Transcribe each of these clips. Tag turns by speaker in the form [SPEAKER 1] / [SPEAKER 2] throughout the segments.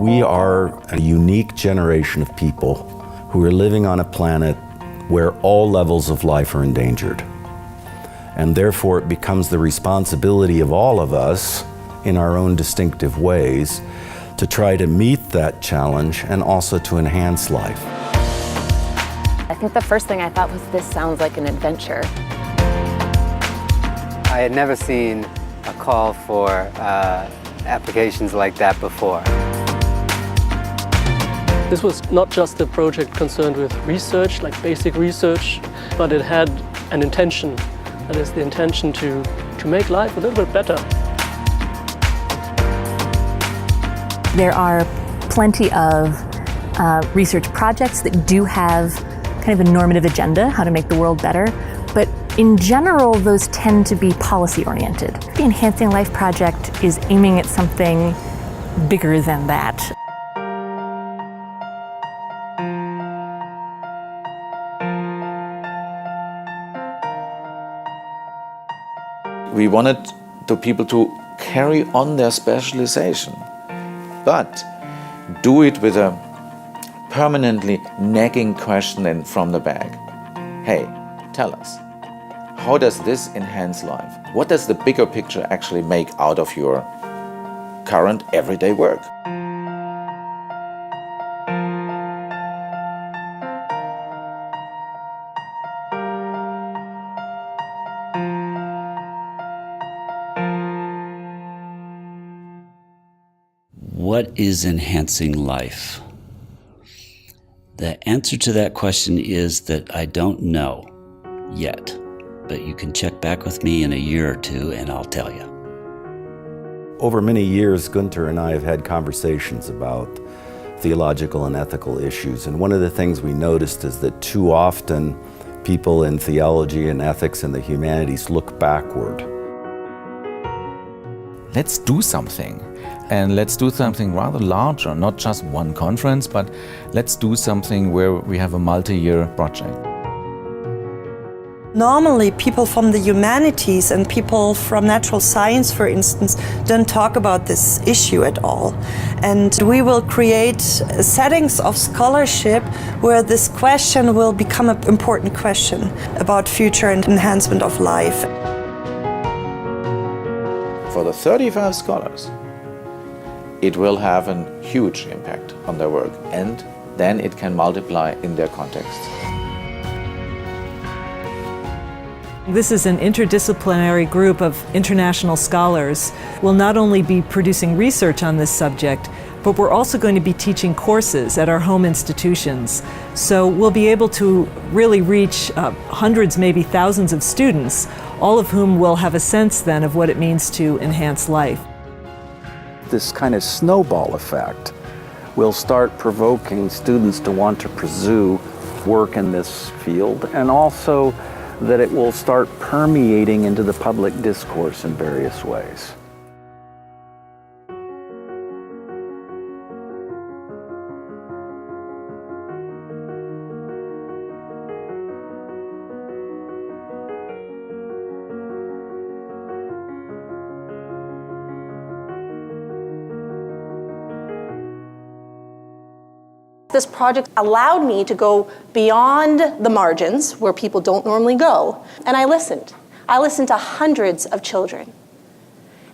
[SPEAKER 1] We are a unique generation of people who are living on a planet where all levels of life are endangered. And therefore it becomes the responsibility of all of us, in our own distinctive ways, to try to meet that challenge and also to enhance life.
[SPEAKER 2] I think the first thing I thought was, this sounds like an adventure.
[SPEAKER 3] I had never seen a call for applications like that before.
[SPEAKER 4] This was not just a project concerned with research, like basic research, but it had an intention. That is the intention to make life a little bit better.
[SPEAKER 5] There are plenty of research projects that do have kind of a normative agenda, how to make the world better, but in general, those tend to be policy-oriented. The Enhancing Life project is aiming at something bigger than that.
[SPEAKER 6] We wanted the people to carry on their specialization, but do it with a permanently nagging question from the back. Hey, tell us, how does this enhance life? What does the bigger picture actually make out of your current everyday work?
[SPEAKER 7] What is enhancing life? The answer to that question is that I don't know yet, but you can check back with me in a year or two and I'll tell you.
[SPEAKER 1] Over many years, Gunther and I have had conversations about theological and ethical issues, and one of the things we noticed is that too often people in theology and ethics and the humanities look backward.
[SPEAKER 8] Let's do something. And let's do something rather larger, not just one conference, but let's do something where we have a multi-year project.
[SPEAKER 9] Normally, people from the humanities and people from natural science, for instance, don't talk about this issue at all. And we will create settings of scholarship where this question will become an important question about future and enhancement of life.
[SPEAKER 6] For the 35 scholars, it will have a huge impact on their work, and then it can multiply in their context.
[SPEAKER 10] This is an interdisciplinary group of international scholars. We'll not only be producing research on this subject, but we're also going to be teaching courses at our home institutions. So we'll be able to really reach hundreds, maybe thousands of students, all of whom will have a sense then of what it means to enhance life.
[SPEAKER 11] This kind of snowball effect will start provoking students to want to pursue work in this field, and also that it will start permeating into the public discourse in various ways.
[SPEAKER 12] This project allowed me to go beyond the margins where people don't normally go, and I listened. I listened to hundreds of children.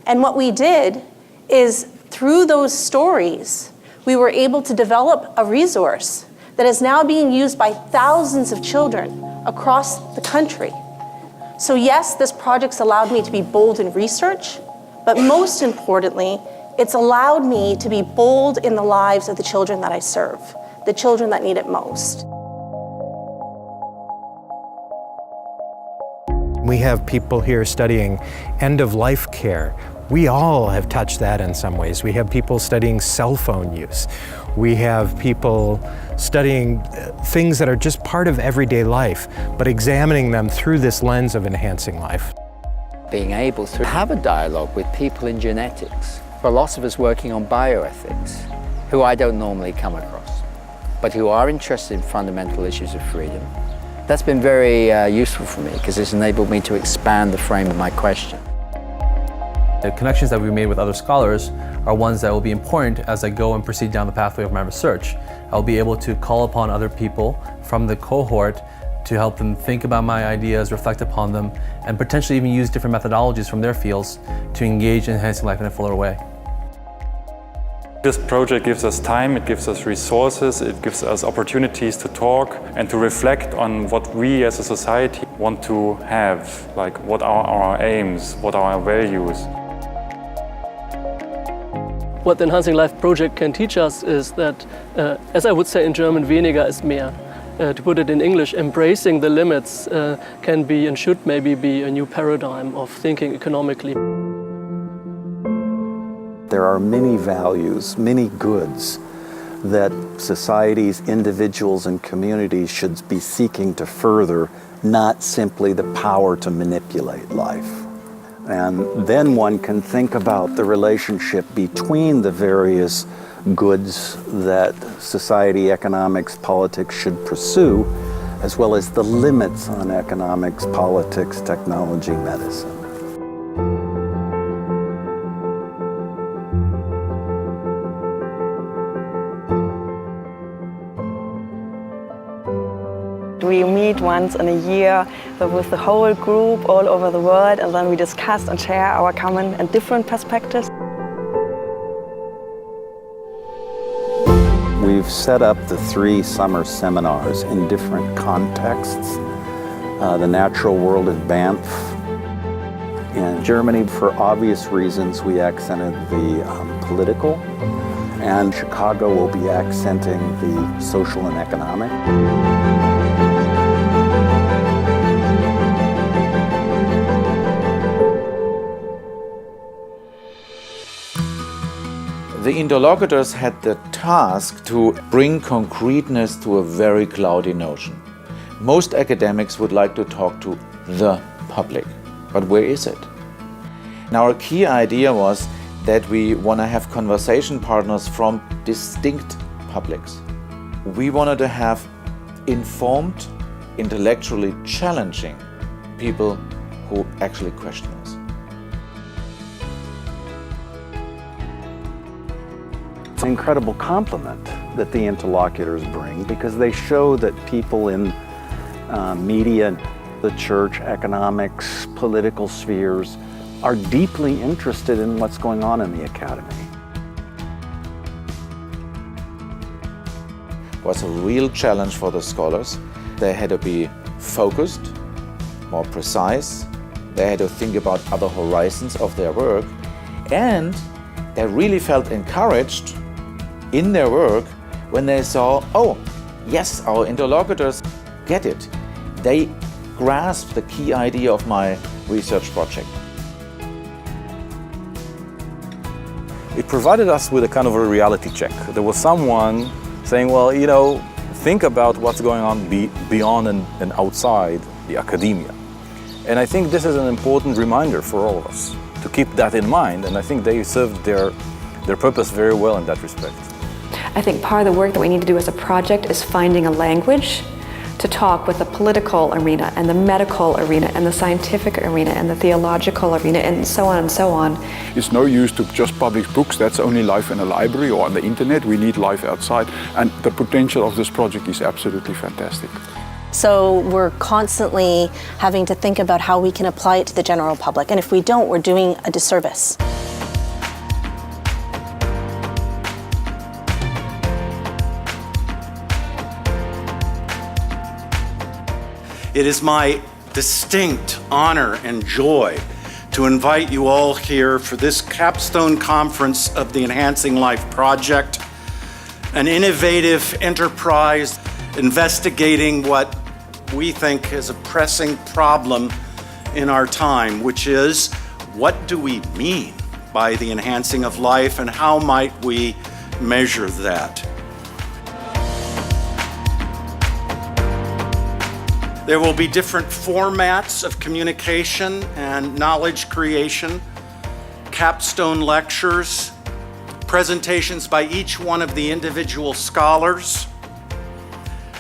[SPEAKER 12] And what we did is, through those stories, we were able to develop a resource that is now being used by thousands of children across the country. So yes, this project's allowed me to be bold in research, but most importantly, it's allowed me to be bold in the lives of the children that I serve, the children that need it most.
[SPEAKER 13] We have people here studying end-of-life care. We all have touched that in some ways. We have people studying cell phone use. We have people studying things that are just part of everyday life, but examining them through this lens of enhancing life.
[SPEAKER 3] Being able to have a dialogue with people in genetics, philosophers working on bioethics, who I don't normally come across, but who are interested in fundamental issues of freedom. That's been very useful for me, because it's enabled me to expand the frame of my question.
[SPEAKER 14] The connections that we made with other scholars are ones that will be important as I go and proceed down the pathway of my research. I'll be able to call upon other people from the cohort to help them think about my ideas, reflect upon them, and potentially even use different methodologies from their fields to engage in enhancing life in a fuller way.
[SPEAKER 15] This project gives us time, it gives us resources, it gives us opportunities to talk and to reflect on what we as a society want to have, like what are our aims, what are our values.
[SPEAKER 4] What the Enhancing Life project can teach us is that, as I would say in German, weniger ist mehr. To put it in English, embracing the limits can be and should maybe be a new paradigm of thinking economically.
[SPEAKER 11] There are many values, many goods that societies, individuals, and communities should be seeking to further, not simply the power to manipulate life. And then one can think about the relationship between the various goods that society, economics, politics should pursue, as well as the limits on economics, politics, technology, medicine.
[SPEAKER 16] We meet once in a year with the whole group all over the world, and then we discuss and share our common and different perspectives.
[SPEAKER 11] We've set up the 3 summer seminars in different contexts. The natural world in Banff. In Germany, for obvious reasons, we accented the political, and Chicago will be accenting the social and economic.
[SPEAKER 6] The interlocutors had the task to bring concreteness to a very cloudy notion. Most academics would like to talk to the public, but where is it? Now, our key idea was that we want to have conversation partners from distinct publics. We wanted to have informed, intellectually challenging people who actually question us.
[SPEAKER 11] It's an incredible compliment that the interlocutors bring, because they show that people in media, the church, economics, political spheres are deeply interested in what's going on in the academy.
[SPEAKER 6] It was a real challenge for the scholars. They had to be focused, more precise. They had to think about other horizons of their work, and they really felt encouraged in their work when they saw, oh, yes, our interlocutors get it. They grasp the key idea of my research project.
[SPEAKER 17] It provided us with a kind of a reality check. There was someone saying, well, you know, think about what's going on beyond and outside the academia. And I think this is an important reminder for all of us to keep that in mind, and I think they served their purpose very well in that respect.
[SPEAKER 18] I think part of the work that we need to do as a project is finding a language to talk with the political arena and the medical arena and the scientific arena and the theological arena and so on and so on.
[SPEAKER 19] It's no use to just publish books. That's only life in a library or on the internet. We need life outside, and the potential of this project is absolutely fantastic.
[SPEAKER 12] So we're constantly having to think about how we can apply it to the general public, and if we don't, we're doing a disservice.
[SPEAKER 1] It is my distinct honor and joy to invite you all here for this Capstone Conference of the Enhancing Life Project, an innovative enterprise investigating what we think is a pressing problem in our time, which is, what do we mean by the enhancing of life, and how might we measure that? There will be different formats of communication and knowledge creation, capstone lectures, presentations by each one of the individual scholars,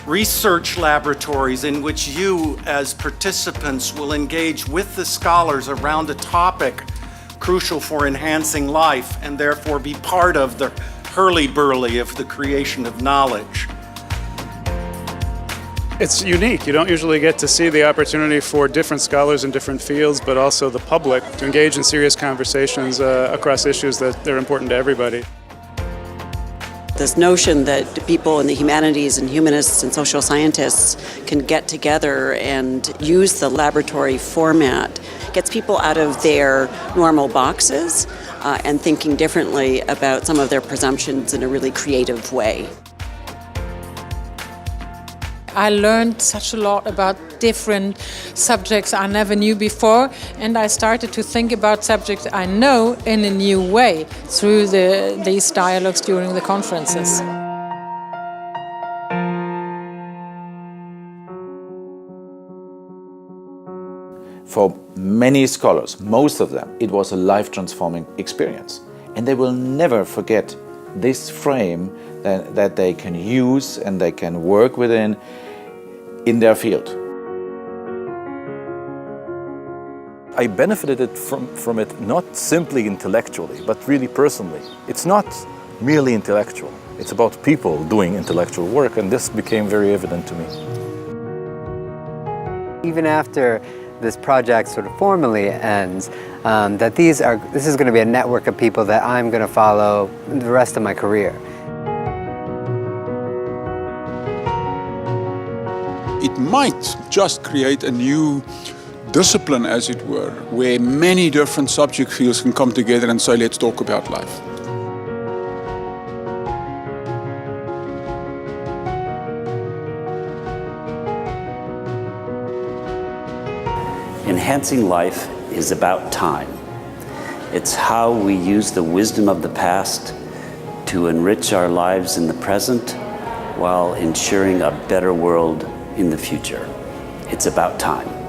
[SPEAKER 1] research laboratories in which you as participants will engage with the scholars around a topic
[SPEAKER 20] crucial for enhancing life and therefore be part of the hurly-burly of the creation of knowledge.
[SPEAKER 21] It's unique. You don't usually get to see the opportunity for different scholars in different fields, but also the public to engage in serious conversations across issues that are important to everybody.
[SPEAKER 22] This notion that people in the humanities and humanists and social scientists can get together and use the laboratory format gets people out of their normal boxes and thinking differently about some of their presumptions in a really creative way.
[SPEAKER 23] I learned such a lot about different subjects I never knew before, and I started to think about subjects I know in a new way through these dialogues during the conferences.
[SPEAKER 6] For many scholars, most of them, it was a life-transforming experience. And they will never forget this frame that they can use and they can work within in their field.
[SPEAKER 17] I benefited from it not simply intellectually, but really personally. It's not merely intellectual. It's about people doing intellectual work, and this became very evident to me.
[SPEAKER 24] Even after this project sort of formally ends, that this is going to be a network of people that I'm going to follow the rest of my career.
[SPEAKER 19] It might just create a new discipline, as it were, where many different subject fields can come together and say, let's talk about life.
[SPEAKER 7] Enhancing life is about time. It's how we use the wisdom of the past to enrich our lives in the present while ensuring a better world in the future. It's about time.